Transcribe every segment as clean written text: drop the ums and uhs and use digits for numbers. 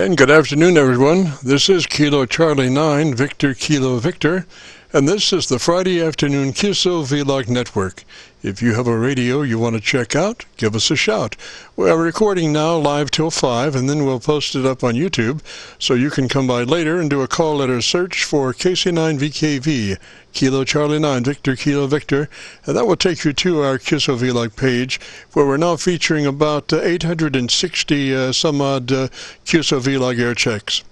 And good afternoon, everyone. This is Kilo Charlie 9, Victor Kilo Victor, and this is the Friday afternoon Qso-Vlog network. If you have a radio you want to check out, give us a shout. We're recording now live till 5, and then we'll post it up on YouTube, so you can come by later and do a call letter search for KC9VKV, Kilo Charlie 9, Victor Kilo Victor, and that will take you to our Qso-Vlog page, where we're now featuring about 860 some odd Qso-Vlog air checks.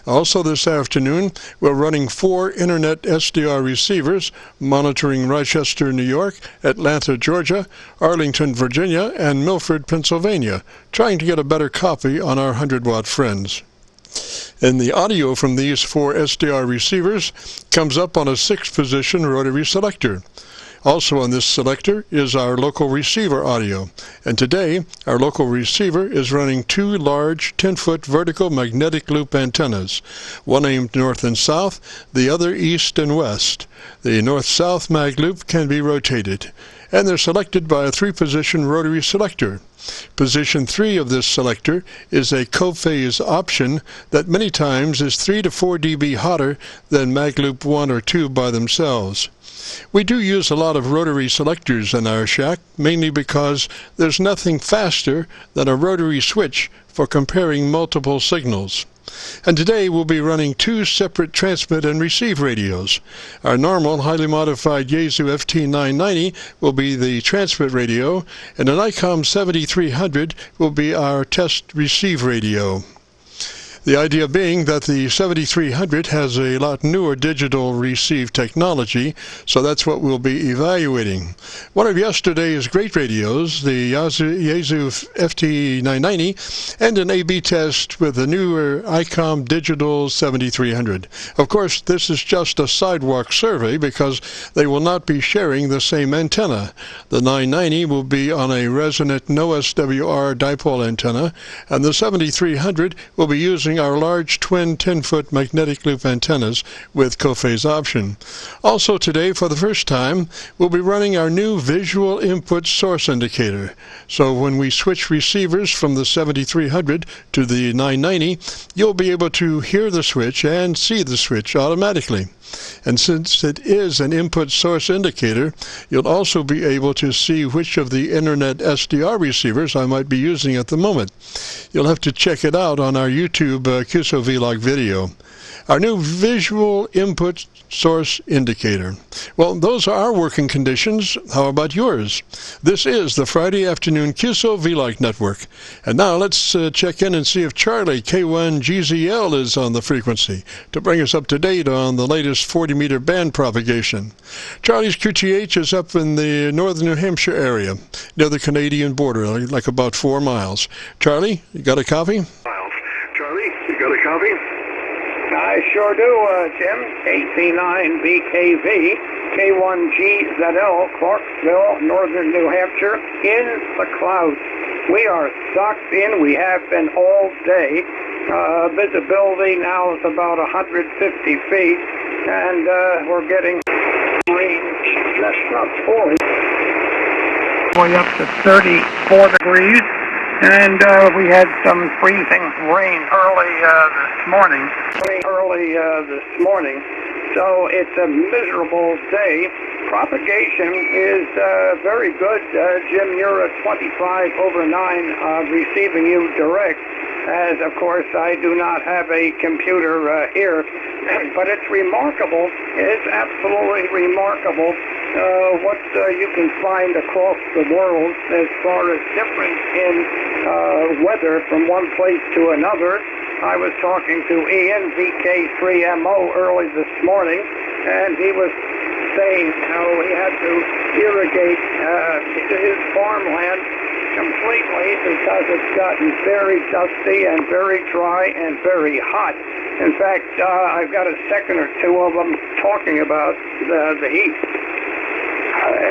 Also this afternoon, we're running 4 Internet SDR receivers monitoring Rochester, New York, Atlanta, Georgia, Arlington, Virginia, and Milford, Pennsylvania, trying to get a better copy on our 100-watt friends. And the audio from these 4 SDR receivers comes up on a 6-position rotary selector. Also on this selector is our local receiver audio, and today our local receiver is running 2 large 10-foot vertical magnetic loop antennas, one aimed north and south, the other east and west. The north-south mag loop can be rotated, and they're selected by a 3-position rotary selector. Position 3 of this selector is a co-phase option that many times is 3 to 4 dB hotter than mag loop 1 or 2 by themselves. We do use a lot of rotary selectors in our shack, mainly because there's nothing faster than a rotary switch for comparing multiple signals. And today we'll be running 2 separate transmit and receive radios. Our normal, highly modified YEASU FT990 will be the transmit radio, and an ICOM 7300 will be our test receive radio. The idea being that the 7300 has a lot newer digital receive technology, so that's what we'll be evaluating. One of yesterday's great radios, the YEASU FT990, and an A/B test with the newer ICOM Digital 7300. Of course, this is just a sidewalk survey because they will not be sharing the same antenna. The 990 will be on a resonant no SWR dipole antenna, and the 7300 will be using our large twin 10-foot magnetic loop antennas with co-phase option. Also today, for the first time, we'll be running our new visual input source indicator. So when we switch receivers from the 7300 to the 990, you'll be able to hear the switch and see the switch automatically. And since it is an input source indicator, you'll also be able to see which of the Internet SDR receivers I might be using at the moment. You'll have to check it out on our YouTube Qso-Vlog video. Our new visual input source indicator. Well, those are our working conditions. How about yours? This is the Friday afternoon Qso-Vlog network. And now let's check in and see if CHARLEY-K1GZL is on the frequency to bring us up to date on the latest 40-meter band propagation. Charlie's QTH is up in the northern New Hampshire area, near the Canadian border, like about 4 miles. Charlie, you got a copy? Charlie, you got a copy? I sure do, Jim. KC9VKV, K1GZL, Clarksville, northern New Hampshire, in the clouds. We are socked in. We have been all day. Visibility now is about 150 feet, and we're getting range. That's not fully. Way up to 34 degrees. And we had some freezing rain early this morning. So it's a miserable day. Propagation is very good. Jim, you're at 25/9 receiving you direct, as of course I do not have a computer here. But it's remarkable. It's absolutely remarkable what you can find across the world as far as difference in weather from one place to another. I was talking to Ian-Vk3Mo early this morning, and he was saying how he had to irrigate his farmland completely because it's gotten very dusty and very dry and very hot. In fact, I've got a second or two of them talking about the heat.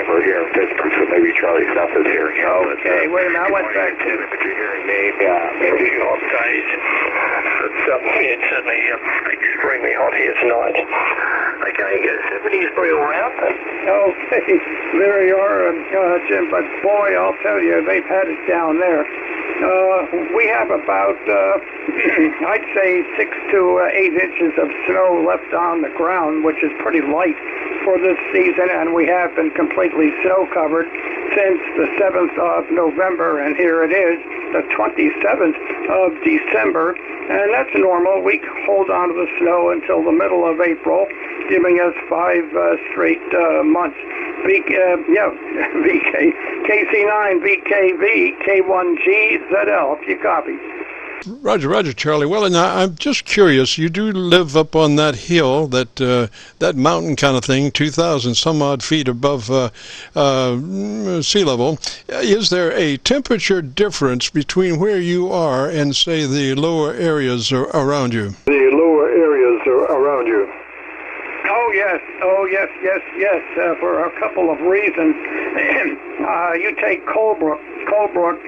We're here in Pittsburgh, so maybe Charlie South is hearing you. Okay, wait a minute, I went back to... But you're hearing me. Yeah, maybe outside. It's suddenly extremely hot. It's not. I can't get 70s for you around. Okay, there you are, Jim. But boy, I'll tell you, they've had it down there. We have about, I'd say, 6 to 8 inches of snow left on the ground, which is pretty light for this season, and we have been completely snow-covered since the 7th of November, and here it is, the 27th of December, and that's normal. We hold on to the snow until the middle of April, giving us 5 straight months. KC9VKV, K1GZL, if you copy. Roger, Charlie. Well, and I'm just curious. You do live up on that hill, that mountain kind of thing, 2,000 some odd feet above sea level. Is there a temperature difference between where you are and, say, the lower areas around you? Oh, yes, for a couple of reasons. You take Colebrook. Colebrook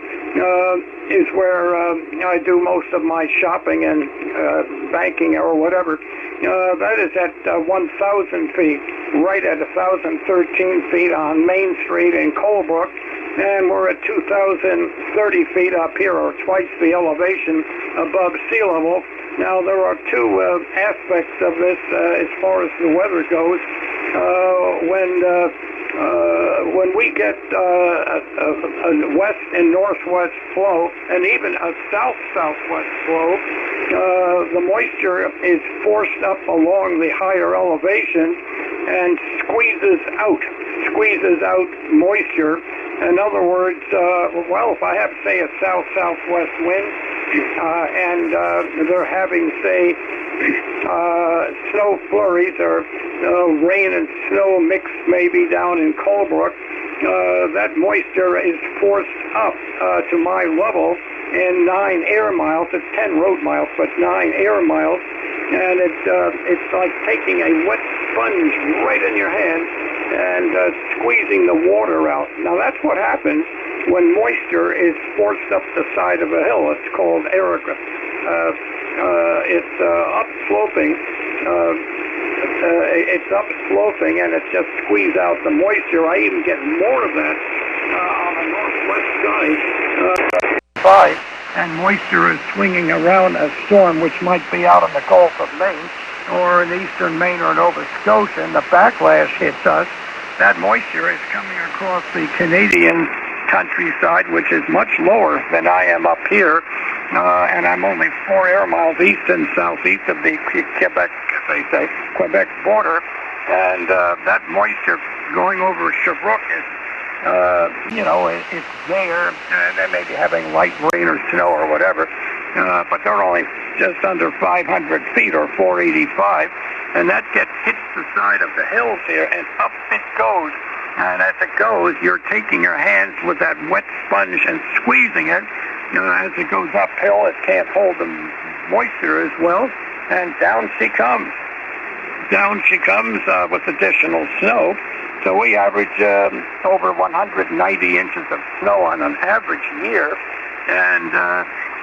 is where I do most of my shopping and banking or whatever. That is at 1,000 feet, right at 1,013 feet on Main Street in Colebrook. And we're at 2,030 feet up here, or twice the elevation above sea level. Now, there are two aspects of this as far as the weather goes. When we get a west and northwest flow, and even a south-southwest flow, the moisture is forced up along the higher elevation and squeezes out moisture. In other words, if I have, say, a south-southwest wind, and they're having, say, snow flurries or rain and snow mix maybe down in Colebrook, that moisture is forced up to my level in 9 air miles. It's 10 road miles, but 9 air miles, and it's like taking a wet sponge right in your hand and squeezing the water out. Now, that's what happens when moisture is forced up the side of a hill. It's called aerograph. It's upsloping. It's upsloping, and it just squeezes out the moisture. I even get more of that on the northwest side. And moisture is swinging around a storm, which might be out in the Gulf of Maine or in eastern Maine or Nova Scotia, and the backlash hits us. That moisture is coming across the Canadian countryside, which is much lower than I am up here, and I'm only 4 air miles east and southeast of the Quebec border, and that moisture going over Sherbrooke is, it's there, and they may be having light rain or snow or whatever, but they're only just under 500 feet or 485, and that hits the side of the hills here, and up it goes. And as it goes, you're taking your hands with that wet sponge and squeezing it. As it goes uphill, it can't hold the moisture as well, and down she comes. Down she comes with additional snow. So we average over 190 inches of snow on an average year, and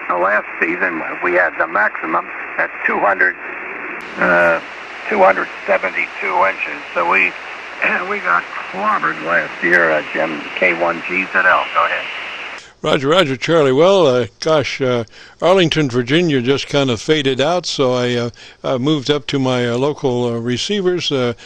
the last season we had the maximum at 272 inches. So we got clobbered last year, Jim. K1GZL. Go ahead. Roger, Charlie. Well, Arlington, Virginia just kind of faded out, so I moved up to my local receivers, the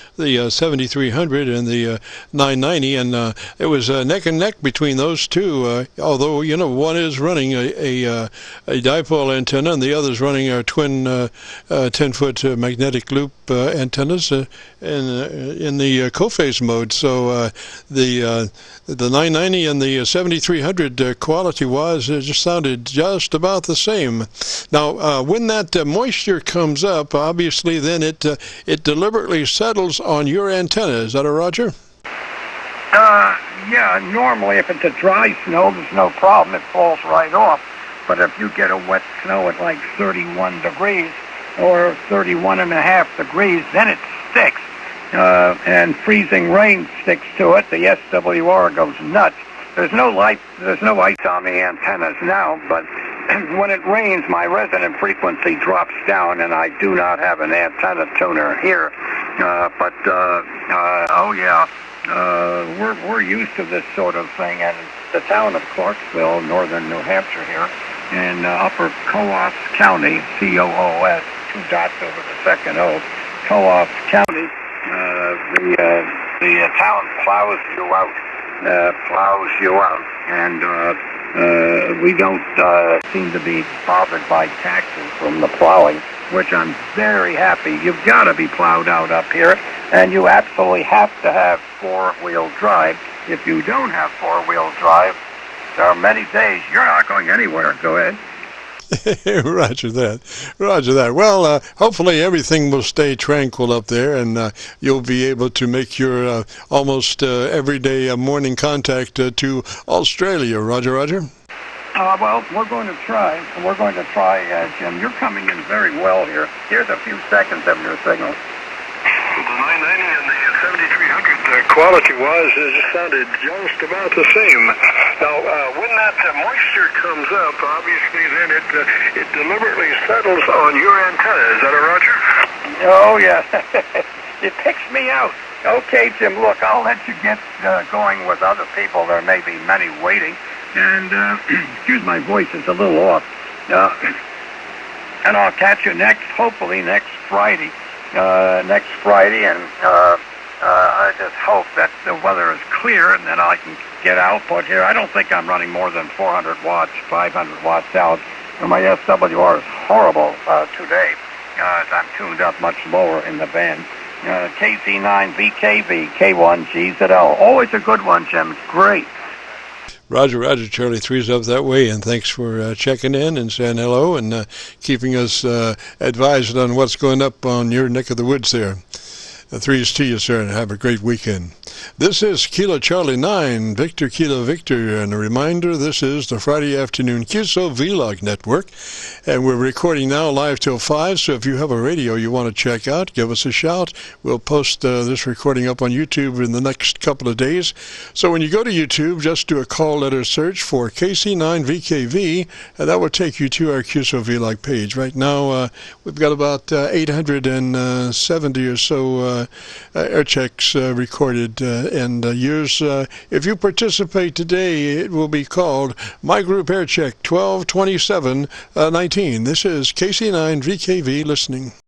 7300 and the 990, and it was neck and neck between those two, although, one is running a dipole antenna and the other is running our twin 10-foot magnetic loop antennas in the co-phase mode. So the 990 and the 7300 quality-wise just sounded just about the same. Now, when that moisture comes up, obviously then it deliberately settles on your antenna. Is that a Roger? Yeah, normally if it's a dry snow, there's no problem. It falls right off. But if you get a wet snow at like 31 degrees or 31.5 degrees, then it sticks. And freezing rain sticks to it. The SWR goes nuts. There's no ice on the antennas now, but when it rains, my resonant frequency drops down, and I do not have an antenna tuner here. Oh yeah, we're used to this sort of thing, and the town of Clarksville, northern New Hampshire here, in Upper Coos County, C-O-O-S, 2 dots over the second O, Coos County. The town plows you out, and we don't seem to be bothered by taxes from the plowing, which I'm very happy. You've got to be plowed out up here, and you absolutely have to have 4-wheel drive. If you don't have 4-wheel drive, there are many days you're not going anywhere. Go ahead. Roger that. Roger that. Well, hopefully everything will stay tranquil up there, and you'll be able to make your almost everyday morning contact to Australia. Roger, Roger. Well, we're going to try. Jim. You're coming in very well here. Here's a few seconds of your signal. The 990 and the 7300 quality-wise just sounded just about the same. Now, when that moisture comes up, obviously then it deliberately settles on your antenna. Is that a Roger? Oh, yeah. It picks me out. Okay, Jim, look, I'll let you get going with other people. There may be many waiting. And, excuse my voice, it's a little off. And I'll catch you hopefully next Friday. And I just hope that the weather is clear and then I can get output here. I don't think I'm running more than 400 watts, 500 watts out. And my SWR is horrible today. I'm tuned up much lower in the band. KC9VKV, K1GZL. Always a good one, Jim. It's great. Roger, Roger. Charlie 3's up that way, and thanks for checking in and saying hello and keeping us advised on what's going up on your neck of the woods there. The 3's to you, sir, and have a great weekend. This is Kilo Charlie 9, Victor Kilo Victor, and a reminder, this is the Friday afternoon Qso-Vlog network, and we're recording now live till 5, so if you have a radio you want to check out, give us a shout. We'll post this recording up on YouTube in the next couple of days. So when you go to YouTube, just do a call letter search for KC9VKV, and that will take you to our Qso-Vlog page. Right now, we've got about 870 or so air checks recorded, and yours, if you participate today, it will be called My Group Air Check 122719. This is KC9VKV listening.